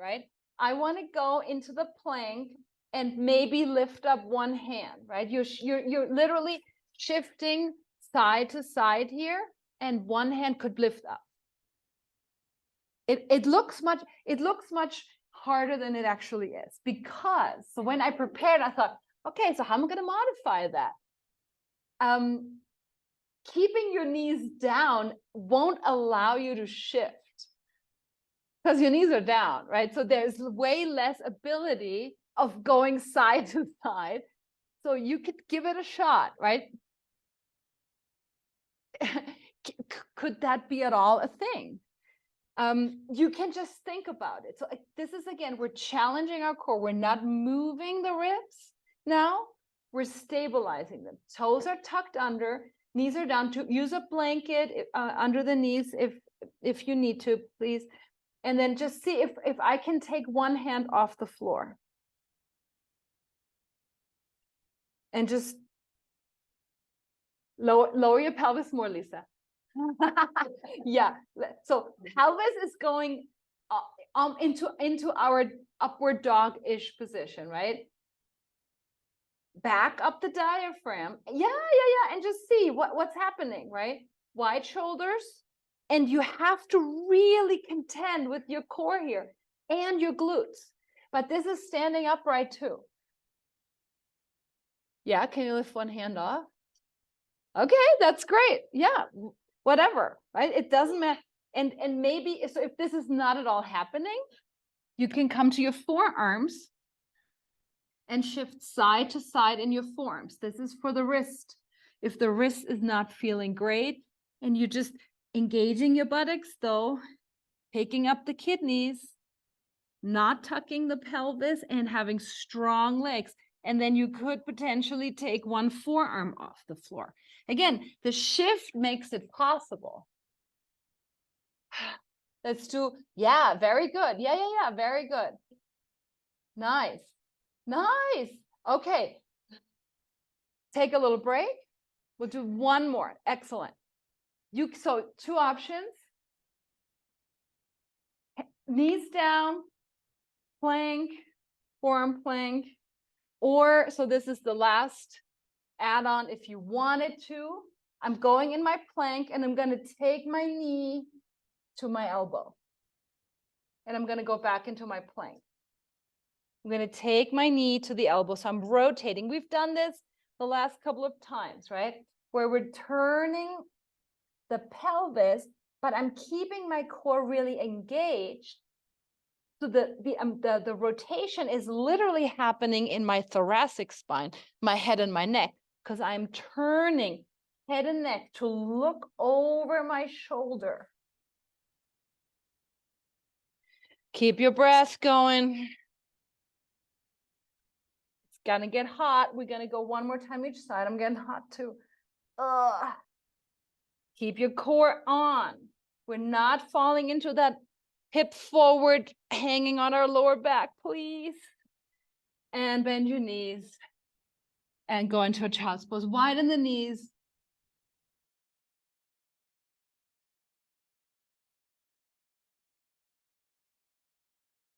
right? I want to go into the plank and maybe lift up one hand, right? You're literally shifting side to side here, and one hand could lift up. It looks much harder than it actually is, because so when I prepared, I thought, okay, so how am I going to modify that? Keeping your knees down won't allow you to shift because your knees are down, right? So there's way less ability of going side to side. So you could give it a shot, right? Could that be at all a thing? You can just think about it. So this is, again, we're challenging our core. We're not moving the ribs now. We're stabilizing them. Toes are tucked under, knees are down. To use a blanket under the knees if you need to, please. And then just see if I can take one hand off the floor. And just lower your pelvis more, Lisa. Yeah. So pelvis is going into our upward dog-ish position, right? Back up the diaphragm. Yeah. And just see what's happening, right? Wide shoulders. And you have to really contend with your core here and your glutes. But this is standing upright too. Yeah, can you lift one hand off? Okay, that's great. Yeah, whatever, right? It doesn't matter. And maybe, so if this is not at all happening, you can come to your forearms and shift side to side in your forearms. This is for the wrist. If the wrist is not feeling great, and you just engaging your buttocks though, taking up the kidneys, not tucking the pelvis, and having strong legs. And then you could potentially take one forearm off the floor. Again, the shift makes it possible. Let's do, yeah, very good. Yeah, very good. Nice. Okay. Take a little break. We'll do one more. Excellent. So 2 options. Knees down, plank, forearm plank, or, so this is the last add-on if you wanted to. I'm going in my plank and I'm going to take my knee to my elbow. And I'm going to go back into my plank. I'm going to take my knee to the elbow. So I'm rotating. We've done this the last couple of times, right? Where we're turning the pelvis, but I'm keeping my core really engaged. So the rotation is literally happening in my thoracic spine, my head and my neck, because I'm turning head and neck to look over my shoulder. Keep your breath going. It's gonna get hot. We're gonna go one more time each side. I'm getting hot too. Keep your core on. We're not falling into that hip forward, hanging on our lower back, please. And bend your knees and go into a child's pose. Widen the knees,